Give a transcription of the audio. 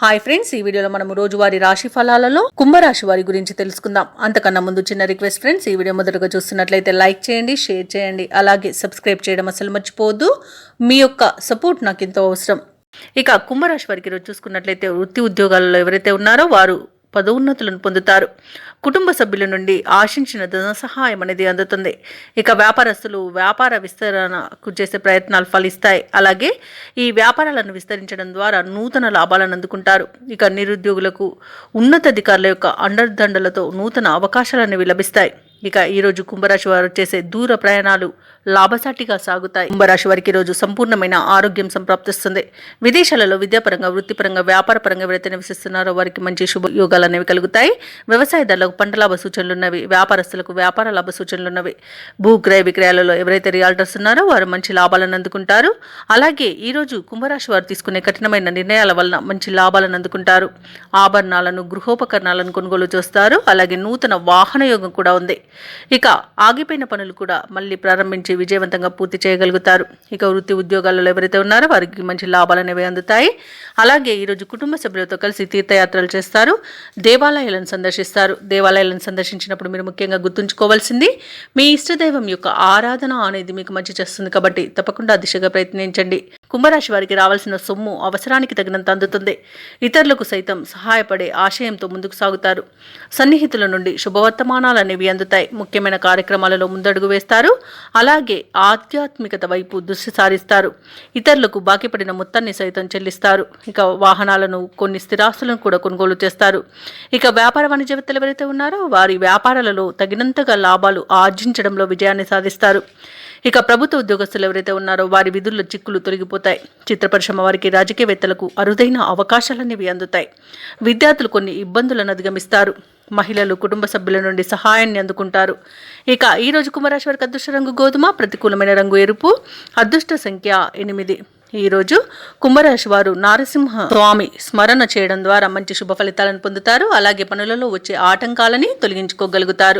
Hi friends, ఈ వీడియోలో మనము రోజువారీ రాశి ఫలాలలో కుంభరాశి వారి గురించి తెలుసుకుందాం. అంతకన్నా ముందు చిన్న రిక్వెస్ట్ ఫ్రెండ్స్, ఈ వీడియో మొదటగా చూస్తున్నట్లయితే లైక్ చేయండి, షేర్ చేయండి, అలాగే సబ్స్క్రైబ్ చేయడం అసలు మర్చిపోవద్దు. మీ యొక్క సపోర్ట్ నాకు ఎంతో అవసరం. ఇక కుంభరాశి వారికి ఈరోజు చూసుకున్నట్లయితే వృత్తి ఉద్యోగాలలో ఎవరైతే ఉన్నారో వారు పదోన్నతులను పొందుతారు. కుటుంబ సభ్యుల నుండి ఆశించిన ధన సహాయం అనేది అందుతుంది. ఇక వ్యాపారస్తులు వ్యాపార విస్తరణకు చేసే ప్రయత్నాలు ఫలిస్తాయి. అలాగే ఈ వ్యాపారాలను విస్తరించడం ద్వారా నూతన లాభాలను అందుకుంటారు. ఇక నిరుద్యోగులకు ఉన్నతాధికారుల యొక్క అండదండలతో నూతన అవకాశాలు లభిస్తాయి. ఇక ఈరోజు కుంభరాశి వారు చేసే దూర ప్రయాణాలు లాభసాటిగా సాగుతాయి. కుంభరాశి వారికి ఈరోజు సంపూర్ణమైన ఆరోగ్యం సంప్రాప్తిస్తుంది. విదేశాలలో విద్యాపరంగా, వృత్తిపరంగా, వ్యాపారపరంగా ఎవరైతే నివసిస్తున్నారో వారికి మంచి శుభయోగాలు అనేవి కలుగుతాయి. వ్యవసాయదారులకు పంట లాభ సూచనలున్నవి, వ్యాపారస్తులకు వ్యాపార లాభ సూచనలున్నవి. భూక్రయ విక్రయాలలో ఎవరైతే రియాల్టర్స్ ఉన్నారో వారు మంచి లాభాలను అందుకుంటారు. అలాగే ఈరోజు కుంభరాశి వారు తీసుకునే కఠినమైన నిర్ణయాల వలన మంచి లాభాలను అందుకుంటారు. ఆభరణాలను, గృహోపకరణాలను కొనుగోలు చేస్తారు. అలాగే నూతన వాహన యోగం కూడా ఉంది. ఇక ఆగిపోయిన పనులు కూడా మళ్ళీ ప్రారంభించి విజయవంతంగా పూర్తి చేయగలుగుతారు. ఇక వృత్తి ఉద్యోగాలలో ఎవరైతే ఉన్నారో వారికి మంచి లాభాలు అనేవి అందుతాయి. అలాగే ఈరోజు కుటుంబ సభ్యులతో కలిసి తీర్థయాత్రలు చేస్తారు, దేవాలయాలను సందర్శిస్తారు. దేవాలయాలను సందర్శించినప్పుడు మీరు ముఖ్యంగా గుర్తుంచుకోవాల్సింది మీ ఇష్టదైవం యొక్క ఆరాధన అనేది మీకు మంచి చేస్తుంది. కాబట్టి తప్పకుండా దిశగా ప్రయత్నించండి. కుంభరాశి వారికి రావాల్సిన సొమ్ము అవసరానికి తగినంత అందుతుంది. ఇతరులకు సైతం సహాయపడే ఆశయంతో ముందుకు సాగుతారు. సన్నిహితుల నుండి శుభవర్తమానాలు అనేవి అందుతాయి. ముఖ్యమైన కార్యక్రమాలలో ముందడుగు వేస్తారు. అలాగే ఆధ్యాత్మికత వైపు దృష్టి సారిస్తారు. ఇతరులకు బాకీ పడిన మొత్తాన్ని సైతం చెల్లిస్తారు. ఇక వాహనాలను, కొన్ని స్థిరాస్తులను కూడా కొనుగోలు చేస్తారు. ఇక వ్యాపార వాణిజ్యవేత్తలు ఎవరైతే ఉన్నారో వారి వ్యాపారాలలో తగినంతగా లాభాలు ఆర్జించడంలో విజయాన్ని సాధిస్తారు. ఇక ప్రభుత్వ ఉద్యోగస్తులు ఎవరైతే ఉన్నారో వారి విధుల్లో చిక్కులు తొలగిపోతాయి. చిత్ర పరిశ్రమ వారికి, రాజకీయవేత్తలకు అరుదైన అవకాశాలనేవి అందుతాయి. విద్యార్థులు కొన్ని ఇబ్బందులను అధిగమిస్తారు. మహిళలు కుటుంబ సభ్యుల నుండి సహాయాన్ని అందుకుంటారు. ఇక ఈరోజు కుంభరాశి వారికి అదృష్ట రంగు గోధుమ, ప్రతికూలమైన రంగు ఎరుపు, అదృష్ట సంఖ్య 8. ఈరోజు కుంభరాశి వారు నారసింహ స్వామి స్మరణ చేయడం ద్వారా మంచి శుభ ఫలితాలను పొందుతారు. అలాగే పనులలో వచ్చే ఆటంకాలని తొలగించుకోగలుగుతారు.